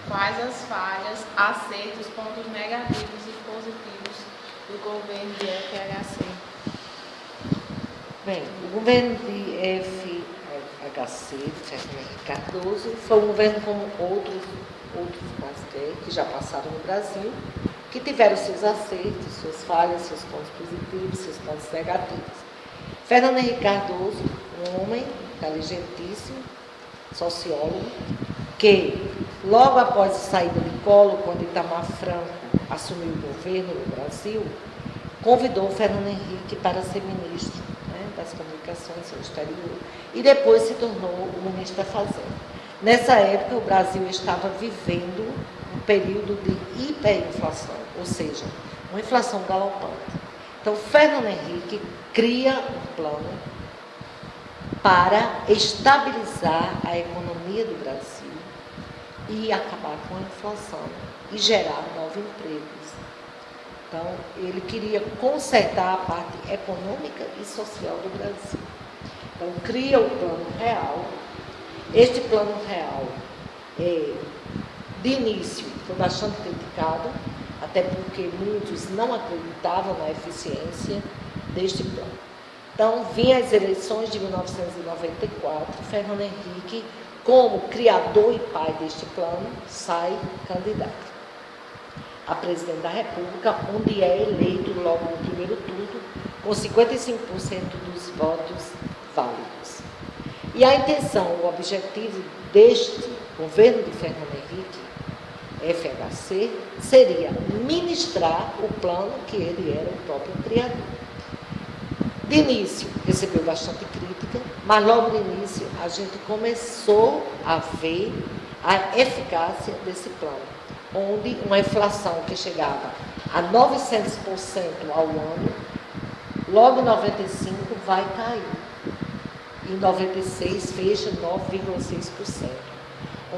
Quais as falhas, acertos, pontos negativos e positivos do governo de FHC? Bem, o governo de FHC, de Fernando Henrique Cardoso, foi um governo como outros quaisquer que já passaram no Brasil, que tiveram seus acertos, suas falhas, seus pontos positivos, seus pontos negativos. Fernando Henrique Cardoso, um homem inteligentíssimo, sociólogo, que logo após a saída de Collor, quando Itamar Franco assumiu o governo no Brasil, convidou Fernando Henrique para ser ministro, né, das Comunicações do Exterior, e depois se tornou o ministro da Fazenda. Nessa época, o Brasil estava vivendo um período de hiperinflação, ou seja, uma inflação galopante. Então, Fernando Henrique cria um plano para estabilizar a economia do Brasil e acabar com a inflação e gerar novos empregos. Então, ele queria consertar a parte econômica e social do Brasil. Então, cria o Plano Real. Este Plano Real, de início, foi bastante criticado, até porque muitos não acreditavam na eficiência deste plano. Então, vinha as eleições de 1994, Fernando Henrique, como criador e pai deste plano, sai candidato a presidente da República, onde é eleito logo no primeiro turno, com 55% dos votos válidos. E a intenção, o objetivo deste governo de Fernando Henrique, FHC, seria ministrar o plano que ele era o próprio criador. De início, recebeu bastante crítica, mas logo no início a gente começou a ver a eficácia desse plano, onde uma inflação que chegava a 900% ao ano, logo em 95 vai cair. Em 96 fecha 9,6%,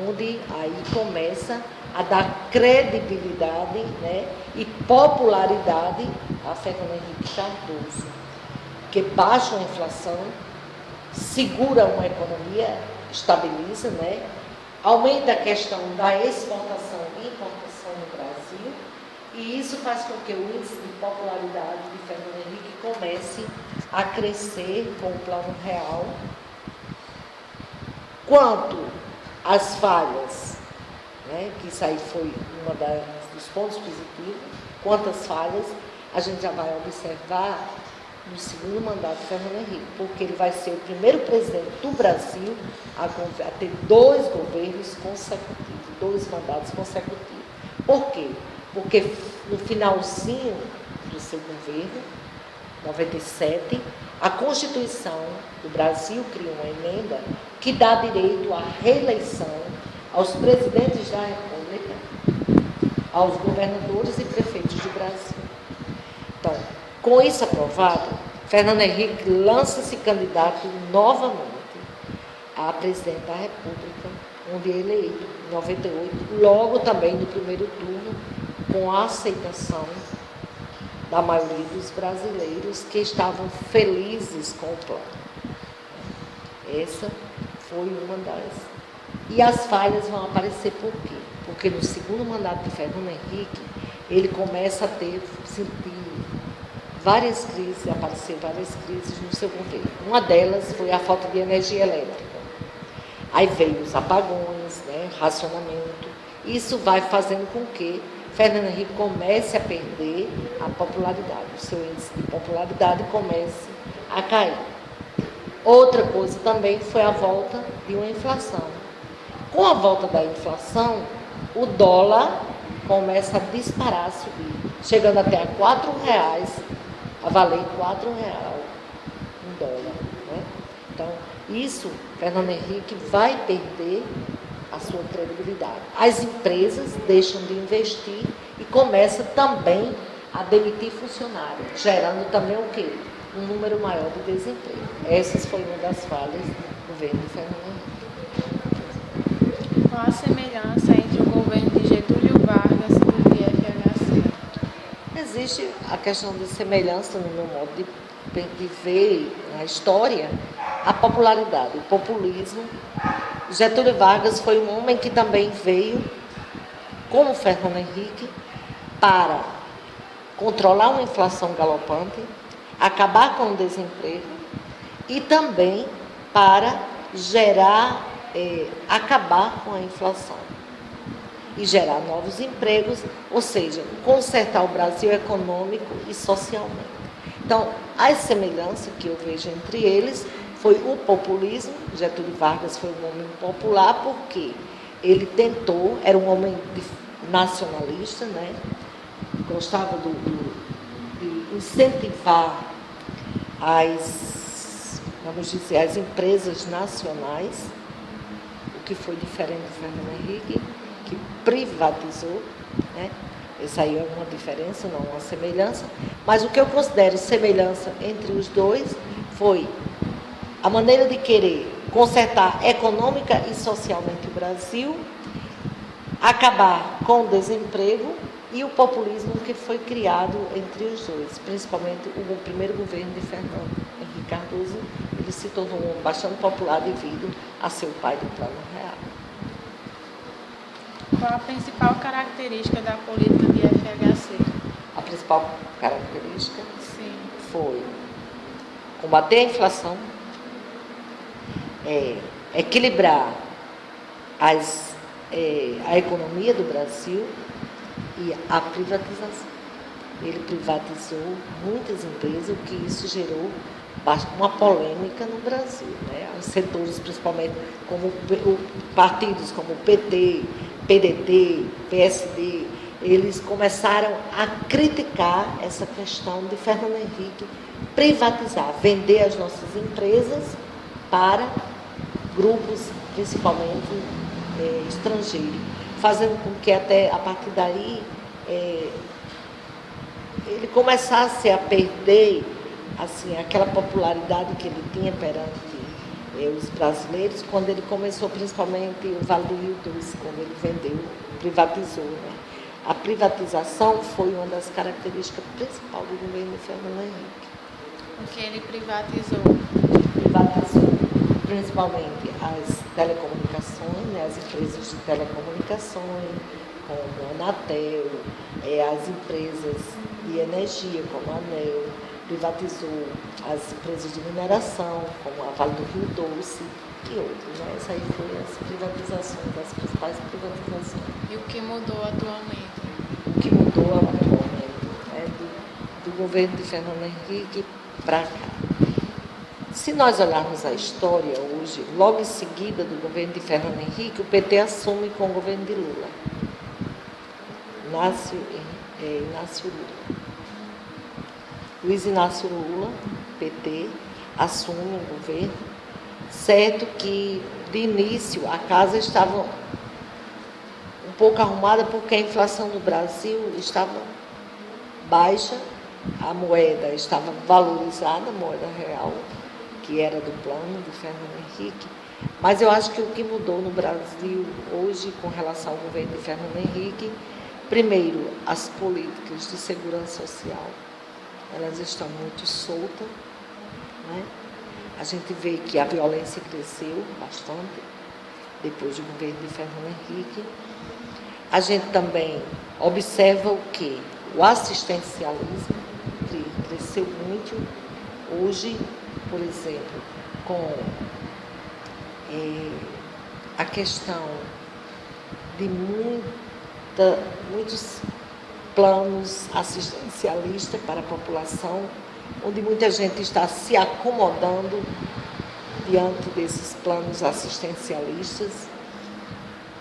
onde aí começa a dar credibilidade, né, e popularidade a Fernando Henrique Cardoso, que baixa a inflação, segura uma economia, estabiliza, né, aumenta a questão da exportação e importação no Brasil, e isso faz com que o índice de popularidade de Fernando Henrique comece a crescer com o Plano Real. Quanto às falhas, né, que isso aí foi um dos pontos positivos, quanto às falhas, a gente já vai observar no segundo mandato de Fernando Henrique, porque ele vai ser o primeiro presidente do Brasil a ter 2 governos consecutivos, 2 mandatos consecutivos. Por quê? Porque no finalzinho do seu governo, 97, a Constituição do Brasil cria uma emenda que dá direito à reeleição aos presidentes da República, aos governadores e prefeitos do Brasil. Então, com isso aprovado, Fernando Henrique lança-se candidato novamente a presidente da República, onde é eleito em 98, logo também no primeiro turno, com a aceitação da maioria dos brasileiros que estavam felizes com o plano. Essa foi uma das. E as falhas vão aparecer por quê? Porque no segundo mandato de Fernando Henrique, ele começa a sentir várias crises, aparecer várias crises no seu governo. Uma delas foi a falta de energia elétrica. Aí veio os apagões, né, racionamento. Isso vai fazendo com que Fernando Henrique comece a perder a popularidade, o seu índice de popularidade comece a cair. Outra coisa também foi a volta de uma inflação. Com a volta da inflação, o dólar começa a disparar, a subir, chegando até a R$4, a valer R$4 um dólar. Né? Então, isso, Fernando Henrique vai perder a sua credibilidade. As empresas deixam de investir e começam também a demitir funcionários, gerando também o quê? Um número maior de desemprego. Essas foram uma das falhas do governo de Fernando Henrique. Qual a semelhança entre o governo de Getúlio Vargas e o de FHC? Existe a questão de semelhança no meu modo de ver a história, a popularidade, o populismo. Getúlio Vargas foi um homem que também veio como Fernando Henrique, para controlar uma inflação galopante, acabar com o desemprego e também para gerar, acabar com a inflação e gerar novos empregos, ou seja, consertar o Brasil econômico e socialmente. Então, a semelhança que eu vejo entre eles foi o populismo. Getúlio Vargas foi um homem popular porque ele tentou, era um homem nacionalista, né? Gostava de incentivar vamos dizer, as empresas nacionais, o que foi diferente do Fernando Henrique, que privatizou, né? Essa aí é uma diferença, não uma semelhança. Mas o que eu considero semelhança entre os dois foi a maneira de querer consertar econômica e socialmente o Brasil, acabar com o desemprego e o populismo que foi criado entre os dois, principalmente o primeiro governo de Fernando Henrique Cardoso. Ele se tornou bastante popular devido a seu pai do Plano Real. Qual a principal característica da política de FHC? A principal característica Sim. foi combater a inflação, equilibrar a economia do Brasil e a privatização. Ele privatizou muitas empresas, o que isso gerou uma polêmica no Brasil, né? Os setores, principalmente, como partidos como o PT, PDT, PSD, eles começaram a criticar essa questão de Fernando Henrique privatizar, vender as nossas empresas para grupos, principalmente estrangeiros, fazendo com que até a partir daí ele começasse a perder assim, aquela popularidade que ele tinha perante os brasileiros, quando ele começou principalmente o Vale do Rio Doce, quando ele vendeu, privatizou, né? A privatização foi uma das características principais do governo de Fernando Henrique. O que ele privatizou? Privatizou principalmente as telecomunicações, né? As empresas de telecomunicações, como a Anatel, as empresas de energia, como a ANEEL, privatizou as empresas de mineração, como a Vale do Rio Doce e outras, né? Essa aí foi as privatizações, as principais privatizações. E o que mudou atualmente? O que mudou atualmente, né? Do governo de Fernando Henrique para cá. Se nós olharmos a história hoje, logo em seguida do governo de Fernando Henrique, o PT assume com o governo de Lula. Inácio Lula. Luiz Inácio Lula, PT, assume o governo, certo que, de início, a casa estava um pouco arrumada porque a inflação no Brasil estava baixa, a moeda estava valorizada, a moeda real, que era do plano de Fernando Henrique. Mas eu acho que o que mudou no Brasil hoje com relação ao governo de Fernando Henrique, primeiro, as políticas de segurança social, elas estão muito soltas, né? A gente vê que a violência cresceu bastante depois do governo de Fernando Henrique. A gente também observa o quê? O assistencialismo, que cresceu muito. Hoje, por exemplo, com a questão de muitos planos assistencialistas para a população, onde muita gente está se acomodando diante desses planos assistencialistas.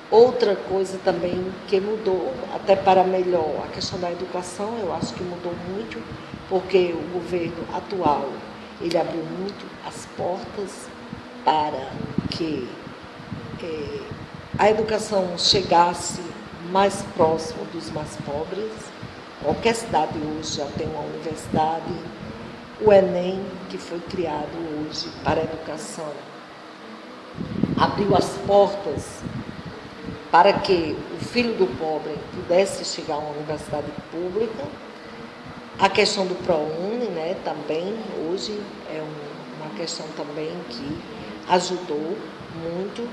Outra coisa também que mudou, até para melhor, a questão da educação, eu acho que mudou muito, porque o governo atual, ele abriu muito as portas para que a educação chegasse mais próximo dos mais pobres. Qualquer cidade hoje já tem uma universidade. O Enem, que foi criado hoje para a educação, abriu as portas para que o filho do pobre pudesse chegar a uma universidade pública. A questão do ProUni, né, também, hoje é uma questão também que ajudou muito.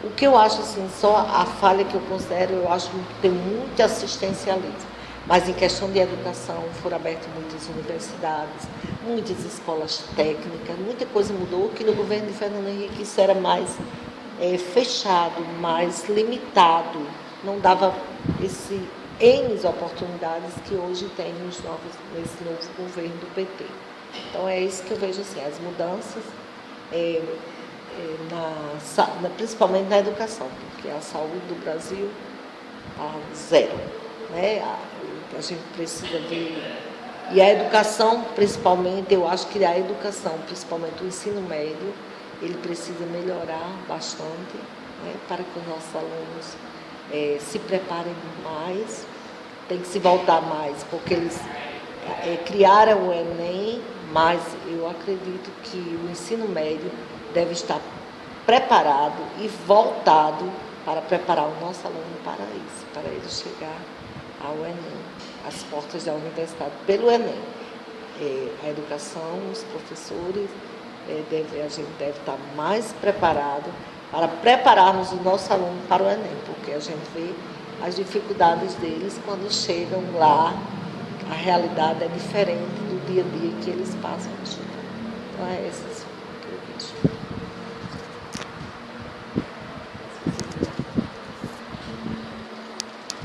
O que eu acho, assim, só a falha que eu considero, eu acho que tem muito assistencialismo. Mas em questão de educação, foram abertas muitas universidades, muitas escolas técnicas, muita coisa mudou, que no governo de Fernando Henrique isso era mais fechado, mais limitado, não dava esse N oportunidades que hoje tem nesse novo governo do PT. Então é isso que eu vejo, assim, as mudanças, principalmente na educação, porque a saúde do Brasil está zero, né? A gente precisa ver. E a educação, principalmente, eu acho que a educação, principalmente o ensino médio, ele precisa melhorar bastante, né, para que os nossos alunos se preparem mais, tem que se voltar mais, porque eles criaram o Enem, mas eu acredito que o ensino médio deve estar preparado e voltado para preparar o nosso aluno para isso, para ele chegar ao Enem, às portas da universidade, pelo Enem. A educação, os professores, a gente deve estar mais preparado para prepararmos o nosso aluno para o Enem, porque a gente vê as dificuldades deles quando chegam lá, a realidade é diferente do dia a dia que eles passam. Então é isso que eu vejo.